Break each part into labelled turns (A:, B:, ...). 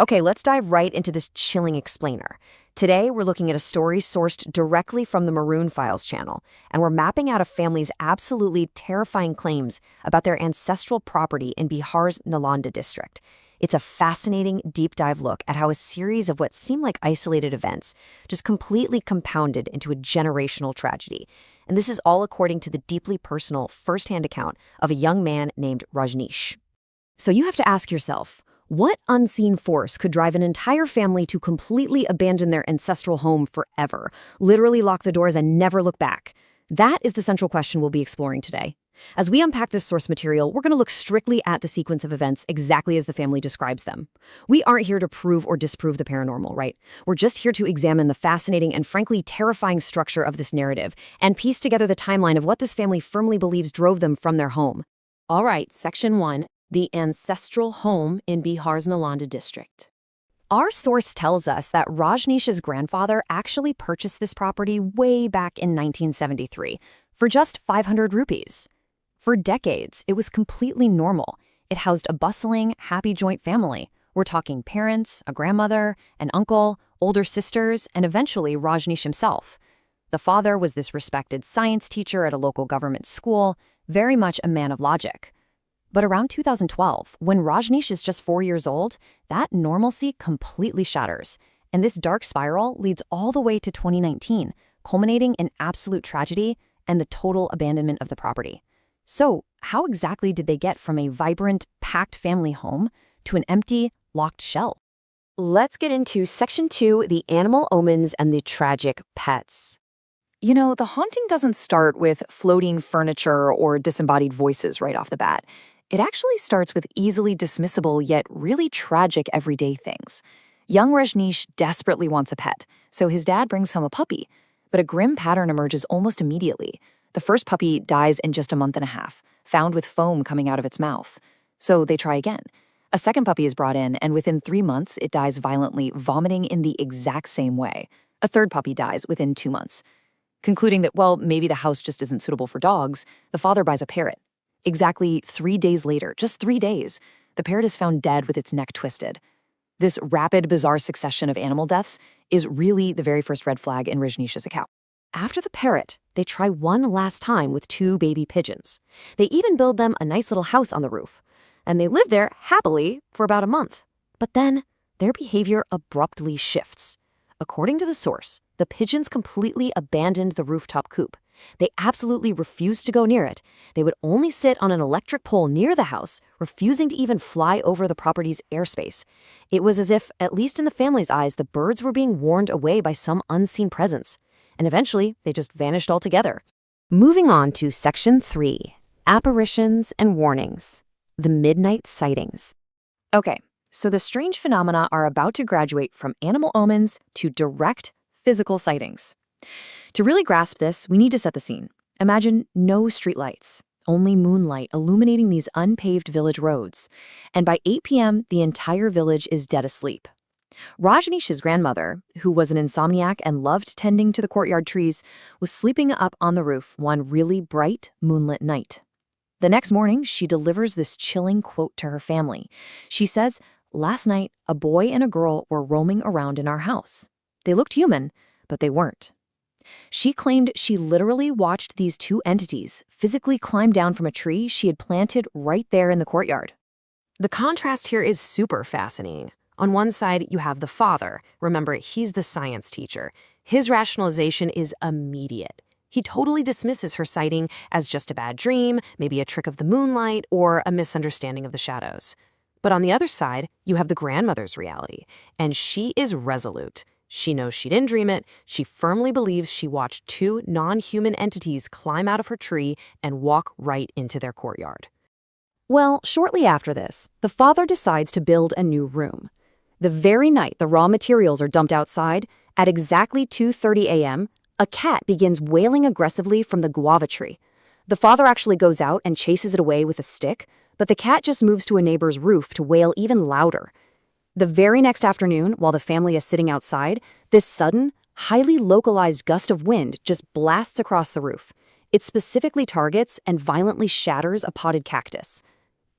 A: Okay, let's dive right into this chilling explainer. Today, we're looking at a story sourced directly from the Maroon Files channel, and we're mapping out a family's absolutely terrifying claims about their ancestral property in Bihar's Nalanda district. It's a fascinating, deep dive look at how a series of what seem like isolated events just completely compounded into a generational tragedy. And this is all according to the deeply personal, firsthand account of a young man named Rajneesh. So you have to ask yourself, what unseen force could drive an entire family to completely abandon their ancestral home forever, literally lock the doors and never look back? That is the central question we'll be exploring today. As we unpack this source material, we're going to look strictly at the sequence of events exactly as the family describes them. We aren't here to prove or disprove the paranormal, right? We're just here to examine the fascinating and frankly terrifying structure of this narrative and piece together the timeline of what this family firmly believes drove them from their home. All right, Section 1. The ancestral home in Bihar's Nalanda district. Our source tells us that Rajneesh's grandfather actually purchased this property way back in 1973 for just 500 rupees. For decades, it was completely normal. It housed a bustling, happy joint family. We're talking parents, a grandmother, an uncle, older sisters, and eventually Rajneesh himself. The father was this respected science teacher at a local government school, very much a man of logic. But around 2012, when Rajneesh is just 4 years old, that normalcy completely shatters. And this dark spiral leads all the way to 2019, culminating in absolute tragedy and the total abandonment of the property. So, how exactly did they get from a vibrant, packed family home to an empty, locked shell? Let's get into Section 2, the animal omens and the tragic pets. You know, the haunting doesn't start with floating furniture or disembodied voices right off the bat. It actually starts with easily dismissible yet really tragic everyday things. Young Rajneesh desperately wants a pet, so his dad brings home a puppy. But a grim pattern emerges almost immediately. The first puppy dies in just a month and a half, found with foam coming out of its mouth. So they try again. A second puppy is brought in, and within 3 months, it dies violently, vomiting in the exact same way. A third puppy dies within 2 months. Concluding that, well, maybe the house just isn't suitable for dogs, the father buys a parrot. Exactly 3 days later, just 3 days, the parrot is found dead with its neck twisted. This rapid, bizarre succession of animal deaths is really the very first red flag in Rajneesh's account. After the parrot, they try one last time with 2 baby pigeons. They even build them a nice little house on the roof. And they live there happily for about a month. But then, their behavior abruptly shifts. According to the source, the pigeons completely abandoned the rooftop coop. They absolutely refused to go near it. They would only sit on an electric pole near the house, refusing to even fly over the property's airspace. It was as if, at least in the family's eyes, the birds were being warned away by some unseen presence. And eventually, they just vanished altogether. Moving on to Section 3, Apparitions and Warnings. The Midnight Sightings. Okay, so the strange phenomena are about to graduate from animal omens to direct physical sightings. To really grasp this, we need to set the scene. Imagine no streetlights, only moonlight illuminating these unpaved village roads. And by 8 p.m., the entire village is dead asleep. Rajneesh's grandmother, who was an insomniac and loved tending to the courtyard trees, was sleeping up on the roof one really bright, moonlit night. The next morning, she delivers this chilling quote to her family. She says, "Last night, a boy and a girl were roaming around in our house. They looked human, but they weren't." She claimed she literally watched these 2 entities physically climb down from a tree she had planted right there in the courtyard. The contrast here is super fascinating. On one side, you have the father. Remember, he's the science teacher. His rationalization is immediate. He totally dismisses her sighting as just a bad dream, maybe a trick of the moonlight, or a misunderstanding of the shadows. But on the other side, you have the grandmother's reality, and she is resolute. She knows she didn't dream it. She firmly believes she watched 2 non-human entities climb out of her tree and walk right into their courtyard. Well, shortly after this, the father decides to build a new room. The very night the raw materials are dumped outside, at exactly 2:30 a.m., a cat begins wailing aggressively from the guava tree. The father actually goes out and chases it away with a stick, but the cat just moves to a neighbor's roof to wail even louder. The very next afternoon, while the family is sitting outside, this sudden, highly localized gust of wind just blasts across the roof. It specifically targets and violently shatters a potted cactus.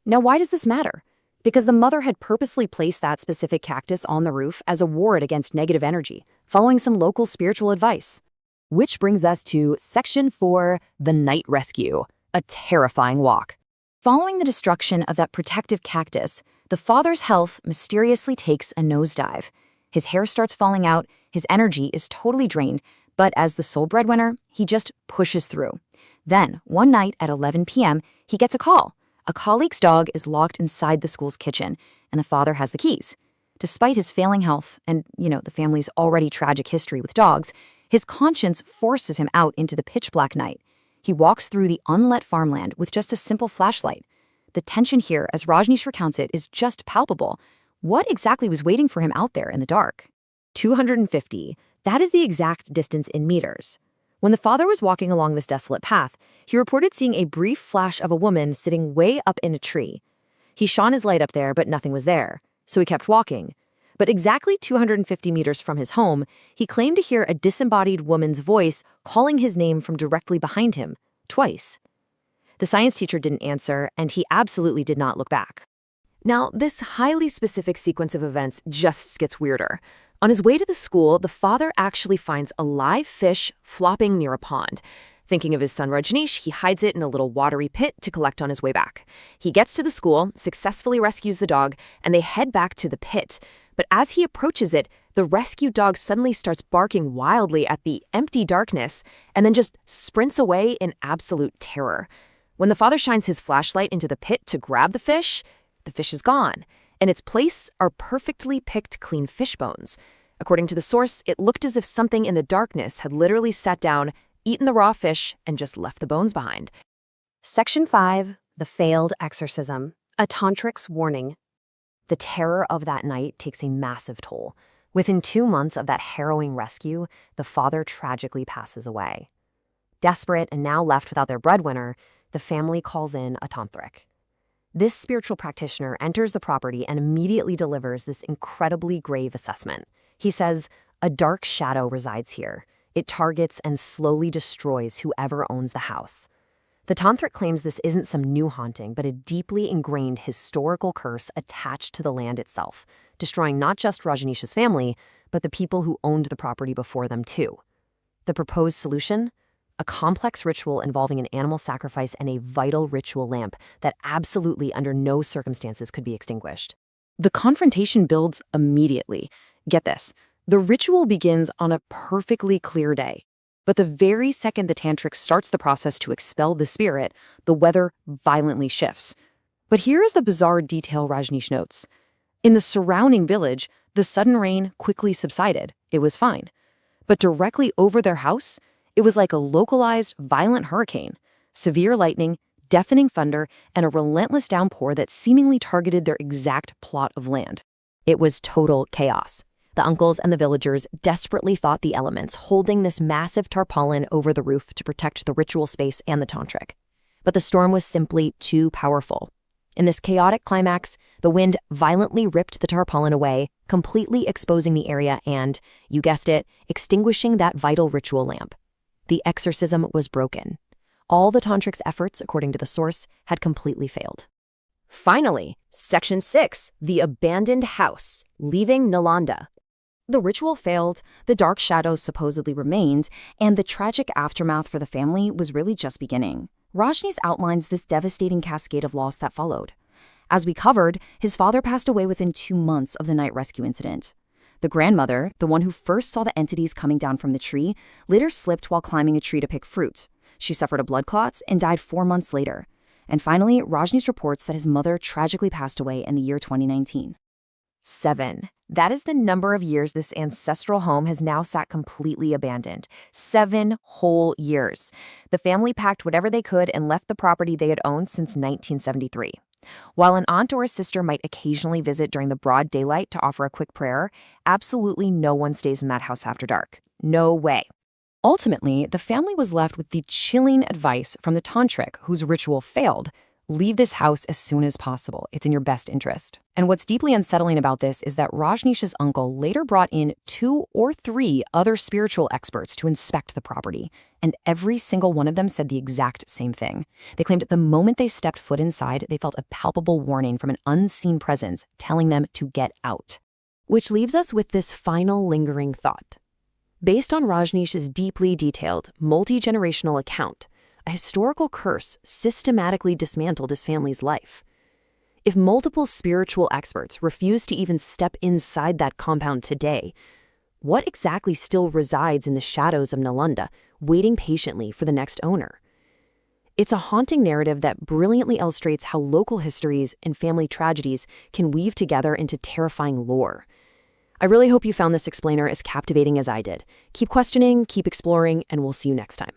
A: Now, why does this matter? Because the mother had purposely placed that specific cactus on the roof as a ward against negative energy, following some local spiritual advice. Which brings us to Section 4, the Night Rescue, a terrifying walk. Following the destruction of that protective cactus, the father's health mysteriously takes a nosedive. His hair starts falling out, his energy is totally drained, but as the sole breadwinner, he just pushes through. Then, one night at 11 p.m., he gets a call. A colleague's dog is locked inside the school's kitchen, and the father has the keys. Despite his failing health and, the family's already tragic history with dogs, his conscience forces him out into the pitch-black night. He walks through the unlit farmland with just a simple flashlight. The tension here, as Rajneesh recounts it, is just palpable. What exactly was waiting for him out there in the dark? 250. That is the exact distance in meters. When the father was walking along this desolate path, he reported seeing a brief flash of a woman sitting way up in a tree. He shone his light up there, but nothing was there, so he kept walking. But exactly 250 meters from his home, he claimed to hear a disembodied woman's voice calling his name from directly behind him, twice. The science teacher didn't answer, and he absolutely did not look back. Now, this highly specific sequence of events just gets weirder. On his way to the school, the father actually finds a live fish flopping near a pond. Thinking of his son Rajneesh, he hides it in a little watery pit to collect on his way back. He gets to the school, successfully rescues the dog, and they head back to the pit. But as he approaches it, the rescued dog suddenly starts barking wildly at the empty darkness and then just sprints away in absolute terror. When the father shines his flashlight into the pit to grab the fish is gone. In its place are perfectly picked clean fish bones. According to the source, it looked as if something in the darkness had literally sat down, eaten the raw fish, and just left the bones behind. Section 5, the failed exorcism, a tantric's warning. The terror of that night takes a massive toll. Within 2 months of that harrowing rescue, the father tragically passes away. Desperate and now left without their breadwinner, the family calls in a tantric. This spiritual practitioner enters the property and immediately delivers this incredibly grave assessment. He says, "A dark shadow resides here. It targets and slowly destroys whoever owns the house." The tantric claims this isn't some new haunting, but a deeply ingrained historical curse attached to the land itself, destroying not just Rajneesh's family, but the people who owned the property before them too. The proposed solution? A complex ritual involving an animal sacrifice and a vital ritual lamp that absolutely under no circumstances could be extinguished. The confrontation builds immediately. Get this, the ritual begins on a perfectly clear day. But the very second the tantric starts the process to expel the spirit, the weather violently shifts. But here is the bizarre detail Rajneesh notes. In the surrounding village, the sudden rain quickly subsided. It was fine. But directly over their house, it was like a localized, violent hurricane. Severe lightning, deafening thunder, and a relentless downpour that seemingly targeted their exact plot of land. It was total chaos. The uncles and the villagers desperately fought the elements, holding this massive tarpaulin over the roof to protect the ritual space and the tantric. But the storm was simply too powerful. In this chaotic climax, the wind violently ripped the tarpaulin away, completely exposing the area and, you guessed it, extinguishing that vital ritual lamp. The exorcism was broken. All the tantric's efforts, according to the source, had completely failed. Finally, Section 6, the abandoned house, leaving Nalanda. The ritual failed, the dark shadows supposedly remained, and the tragic aftermath for the family was really just beginning. Rajneesh outlines this devastating cascade of loss that followed. As we covered, his father passed away within 2 months of the night rescue incident. The grandmother, the one who first saw the entities coming down from the tree, later slipped while climbing a tree to pick fruit. She suffered a blood clot and died 4 months later. And finally, Rajneesh reports that his mother tragically passed away in the year 2019. 7. That is the number of years this ancestral home has now sat completely abandoned. 7 whole years. The family packed whatever they could and left the property they had owned since 1973. While an aunt or a sister might occasionally visit during the broad daylight to offer a quick prayer, absolutely no one stays in that house after dark. No way. Ultimately, the family was left with the chilling advice from the tantric, whose ritual failed. Leave this house as soon as possible. It's in your best interest. And what's deeply unsettling about this is that Rajneesh's uncle later brought in 2 or 3 other spiritual experts to inspect the property, and every single one of them said the exact same thing. They claimed the moment they stepped foot inside, they felt a palpable warning from an unseen presence telling them to get out. Which leaves us with this final lingering thought. Based on Rajneesh's deeply detailed, multi-generational account, a historical curse systematically dismantled his family's life. If multiple spiritual experts refuse to even step inside that compound today, what exactly still resides in the shadows of Nalanda, waiting patiently for the next owner? It's a haunting narrative that brilliantly illustrates how local histories and family tragedies can weave together into terrifying lore. I really hope you found this explainer as captivating as I did. Keep questioning, keep exploring, and we'll see you next time.